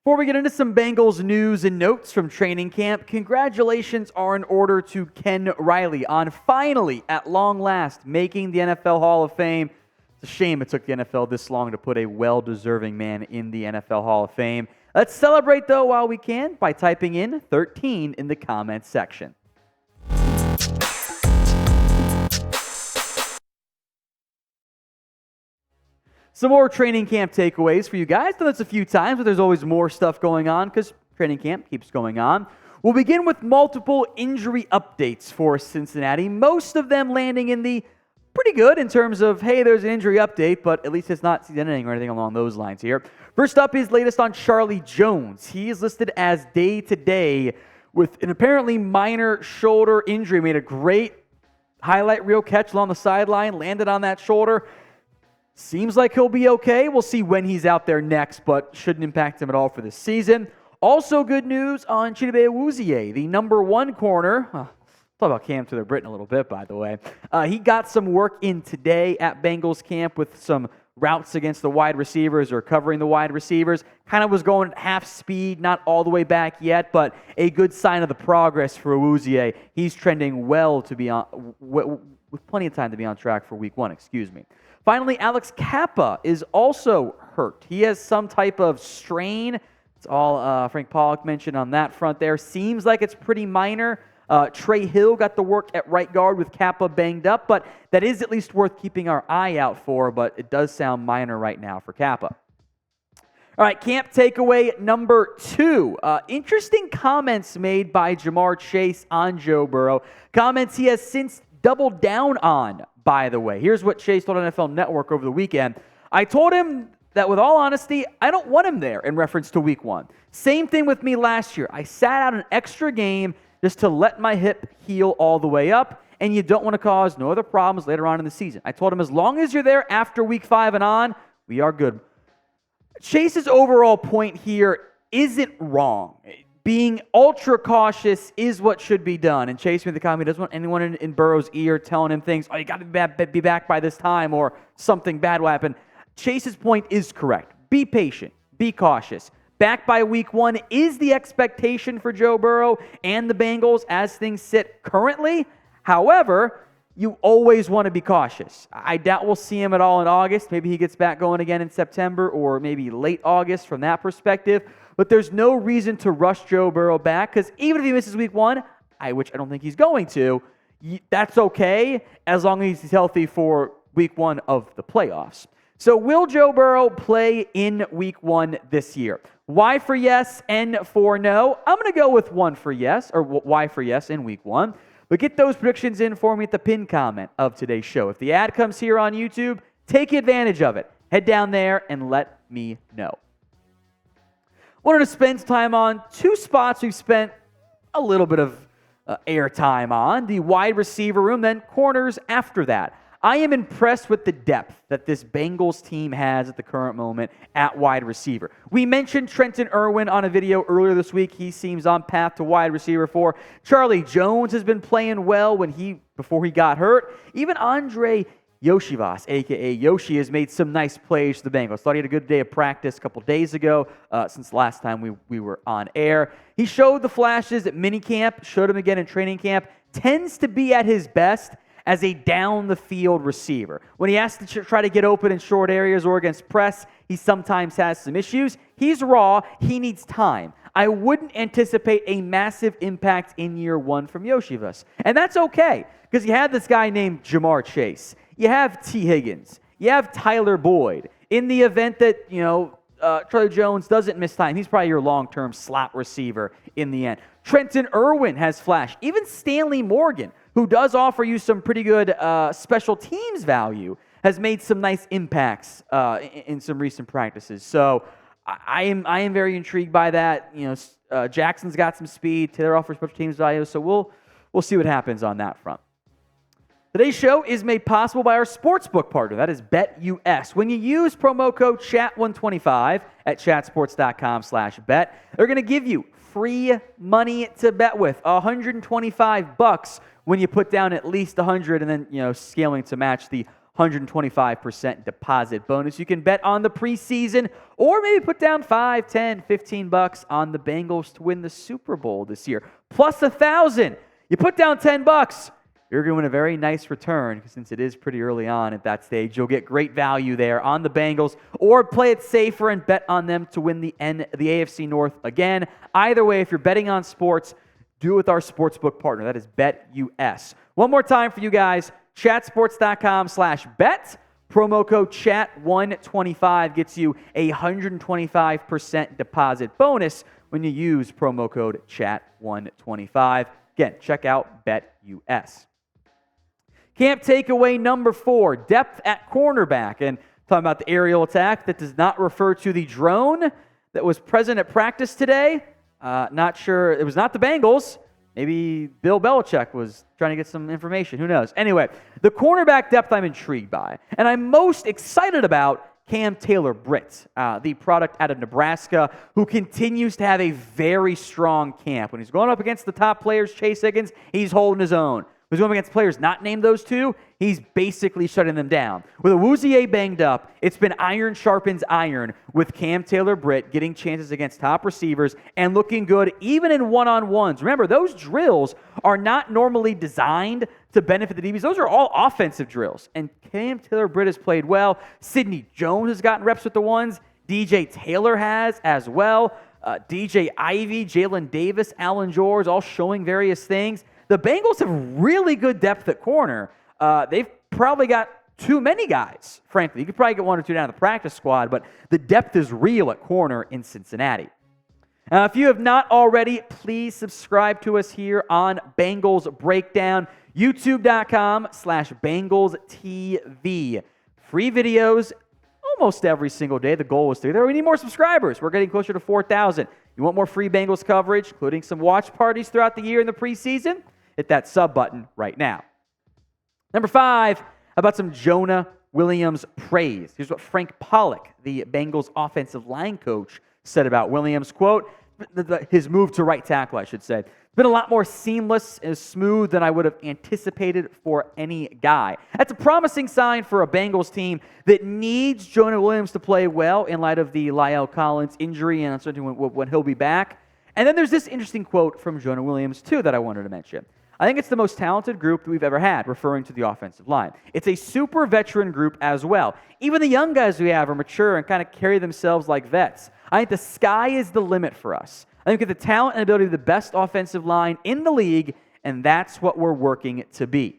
Before we get into some Bengals news and notes from training camp, congratulations are in order to Ken Riley on finally, at long last, making the NFL Hall of Fame. It's a shame it took the NFL this long to put a well-deserving man in the NFL Hall of Fame. Let's celebrate, though, while we can by typing in 13 in the comments section. Some more training camp takeaways for you guys. Done this a few times, but there's always more stuff going on because training camp keeps going on. We'll begin with multiple injury updates for Cincinnati, most of them landing in the pretty good in terms of, hey, there's an injury update, but at least it's not season-ending or anything along those lines here. First up is latest on Charlie Jones. He is listed as day-to-day with an apparently minor shoulder injury. Made a great highlight reel catch along the sideline, landed on that shoulder. Seems like he'll be okay. We'll see when he's out there next, but shouldn't impact him at all for this season. Also good news on Chidobe Awuzie, the number one corner. Talk about Cam Taylor-Britt in a little bit, by the way. He got some work in today at Bengals camp with some routes against the wide receivers or covering the wide receivers. Kind of was going at half speed, not all the way back yet, but a good sign of the progress for Awuzie. He's trending well to be on, with plenty of time to be on track for week one, Finally, Alex Kappa is also hurt. He has some type of strain. It's all Frank Pollock mentioned on that front there. Seems like it's pretty minor. Trey Hill got the work at right guard with Kappa banged up, but that is at least worth keeping our eye out for, but it does sound minor right now for Kappa. All right, camp takeaway number 2. Interesting comments made by Ja'Marr Chase on Joe Burrow. Comments he has since doubled down on, by the way. Here's what Chase told NFL Network over the weekend. I told him that with all honesty, I don't want him there in reference to week 1. Same thing with me last year. I sat out an extra game just to let my hip heal all the way up, and you don't want to cause no other problems later on in the season. I told him as long as you're there after week 5 and on, we are good. Chase's overall point here isn't wrong. Being ultra cautious is what should be done. And Chase made the comment, he doesn't want anyone in Burrow's ear telling him things, oh, you got to be back by this time or something bad will happen. Chase's point is correct. Be patient. Be cautious. Back by week 1 is the expectation for Joe Burrow and the Bengals as things sit currently. However, you always want to be cautious. I doubt we'll see him at all in August. Maybe he gets back going again in September or maybe late August from that perspective. But there's no reason to rush Joe Burrow back because even if he misses week 1, which I don't think he's going to, that's okay as long as he's healthy for week 1 of the playoffs. So will Joe Burrow play in week 1 this year? Y for yes, N for no. I'm going to go with 1 for yes, or Y for yes in week 1. But get those predictions in for me at the pinned comment of today's show. If the ad comes here on YouTube, take advantage of it. Head down there and let me know. Wanted to spend time on 2 spots we've spent a little bit of airtime on. The wide receiver room, then corners after that. I am impressed with the depth that this Bengals team has at the current moment at wide receiver. We mentioned Trenton Irwin on a video earlier this week. He seems on path to wide receiver 4. Charlie Jones has been playing well before he got hurt. Even Andrei Iosivas, a.k.a. Yoshi, has made some nice plays for the Bengals. Thought he had a good day of practice a couple days ago since the last time we were on air. He showed the flashes at minicamp, showed him again in training camp. Tends to be at his best as a down-the-field receiver. When he has to try to get open in short areas or against press, he sometimes has some issues. He's raw. He needs time. I wouldn't anticipate a massive impact in year 1 from Iosivas. And that's okay, because you have this guy named Ja'Marr Chase. You have T. Higgins. You have Tyler Boyd. In the event that, Charlie Jones doesn't miss time, he's probably your long-term slot receiver in the end. Trenton Irwin has flashed. Even Stanley Morgan, who does offer you some pretty good special teams value, has made some nice impacts in some recent practices. So I am very intrigued by that. Jackson's got some speed. Taylor offers special teams value. So we'll see what happens on that front. Today's show is made possible by our sportsbook partner. That is BetUS. When you use promo code CHAT125 at chatsports.com/bet, they're going to give you free money to bet with, $125 when you put down at least $100 and then, scaling to match the 125% deposit bonus. You can bet on the preseason or maybe put down $5, $10, $15 on the Bengals to win the Super Bowl this year. Plus $1,000. You put down $10, you're going to win a very nice return since it is pretty early on at that stage. You'll get great value there on the Bengals, or play it safer and bet on them to win the AFC North again. Either way, if you're betting on sports, do it with our sportsbook partner. That is BetUS. One more time for you guys, chatsports.com/bet. Promo code CHAT125 gets you a 125% deposit bonus when you use promo code CHAT125. Again, check out BetUS. Camp takeaway number 4, depth at cornerback. And talking about the aerial attack, that does not refer to the drone that was present at practice today. Not sure. It was not the Bengals. Maybe Bill Belichick was trying to get some information. Who knows? Anyway, the cornerback depth I'm intrigued by. And I'm most excited about Taylor-Britt, the product out of Nebraska, who continues to have a very strong camp. When he's going up against the top players, Chase Higgins, he's holding his own. When he's going up against players not named those two, he's basically shutting them down. With Awuzie banged up, it's been iron sharpens iron with Taylor-Britt getting chances against top receivers and looking good even in one-on-ones. Remember, those drills are not normally designed to benefit the DBs. Those are all offensive drills. And Taylor-Britt has played well. Sidney Jones has gotten reps with the ones. DJ Taylor has as well. DJ Ivey, Jalen Davis, Allen George, all showing various things. The Bengals have really good depth at corner. They've probably got too many guys, frankly. You could probably get one or two down to the practice squad, but the depth is real at corner in Cincinnati. If you have not already, please subscribe to us here on Bengals Breakdown, youtube.com/BengalsTV. Free videos almost every single day. The goal is to we need more subscribers. We're getting closer to 4,000. You want more free Bengals coverage, including some watch parties throughout the year in the preseason? Hit that sub button right now. Number 5, how about some Jonah Williams praise? Here's what Frank Pollock, the Bengals offensive line coach, said about Williams. Quote, his move to right tackle, I should say. It's been a lot more seamless and smooth than I would have anticipated for any guy. That's a promising sign for a Bengals team that needs Jonah Williams to play well in light of the La'el Collins injury and uncertainty when he'll be back. And then there's this interesting quote from Jonah Williams, too, that I wanted to mention. I think it's the most talented group that we've ever had, referring to the offensive line. It's a super veteran group as well. Even the young guys we have are mature and kind of carry themselves like vets. I think the sky is the limit for us. I think we have the talent and ability of the best offensive line in the league, and that's what we're working to be.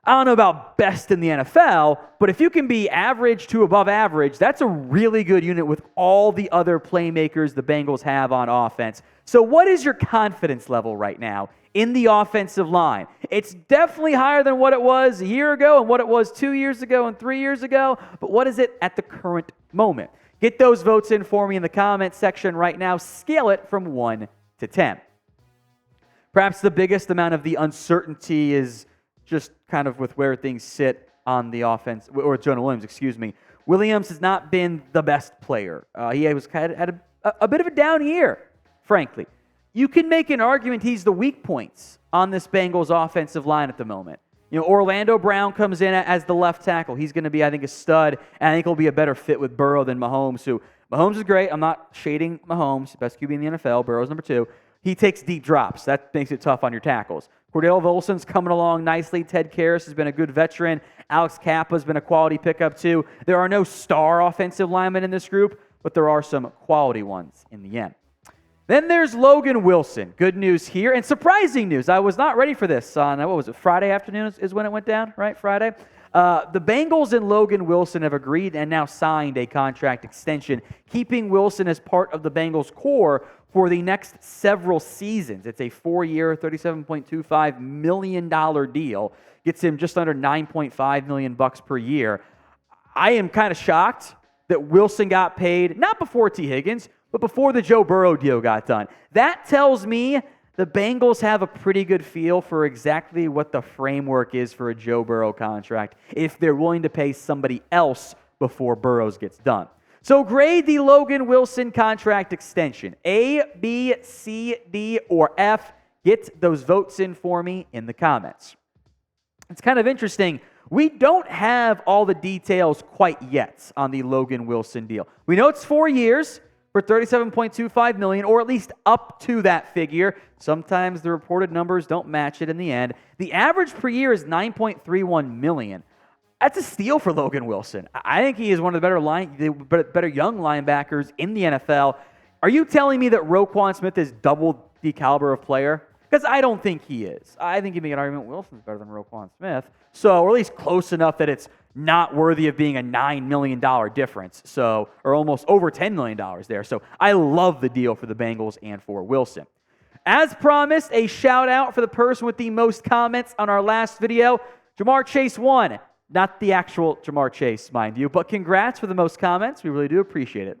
I don't know about best in the NFL, but if you can be average to above average, that's a really good unit with all the other playmakers the Bengals have on offense. So what is your confidence level right now in the offensive line? It's definitely higher than what it was a year ago and what it was 2 years ago and 3 years ago, but what is it at the current moment? Get those votes in for me in the comment section right now. Scale it from 1 to 10. Perhaps the biggest amount of the uncertainty is just kind of with where things sit on the offense, or Jonah Williams, excuse me. Williams has not been the best player. He was kind of had a bit of a down year, frankly. You can make an argument he's the weak points on this Bengals offensive line at the moment. You know, Orlando Brown comes in as the left tackle. He's going to be, I think, a stud, and I think he'll be a better fit with Burrow than Mahomes, who Mahomes is great. I'm not shading Mahomes, best QB in the NFL. Burrow's number 2. He takes deep drops. That makes it tough on your tackles. Cordell Volson's coming along nicely. Ted Karras has been a good veteran. Alex Kappa's been a quality pickup too. There are no star offensive linemen in this group, but there are some quality ones in the end. Then there's Logan Wilson. Good news here, and surprising news. I was not ready for this on, what was it, Friday afternoon is when it went down, right? Friday? The Bengals and Logan Wilson have agreed and now signed a contract extension, keeping Wilson as part of the Bengals core for the next several seasons. It's a 4-year, $37.25 million deal. Gets him just under $9.5 million per year. I am kind of shocked that Wilson got paid, not before T. Higgins, but before the Joe Burrow deal got done. That tells me the Bengals have a pretty good feel for exactly what the framework is for a Joe Burrow contract if they're willing to pay somebody else before Burrow's gets done. So grade the Logan Wilson contract extension. A, B, C, D, or F. Get those votes in for me in the comments. It's kind of interesting. We don't have all the details quite yet on the Logan Wilson deal. We know it's 4 years for $37.25 million, or at least up to that figure. Sometimes the reported numbers don't match it in the end. The average per year is $9.31 million. That's a steal for Logan Wilson. I think he is one of the better young linebackers in the NFL. Are you telling me that Roquan Smith is double the caliber of player? Because I don't think he is. I think you make an argument Wilson's better than Roquan Smith, or at least close enough that it's not worthy of being a $9 million difference, or almost over $10 million there. So I love the deal for the Bengals and for Wilson. As promised, a shout out for the person with the most comments on our last video. Jamar Chase won. Not the actual Jamar Chase, mind you, but congrats for the most comments. We really do appreciate it.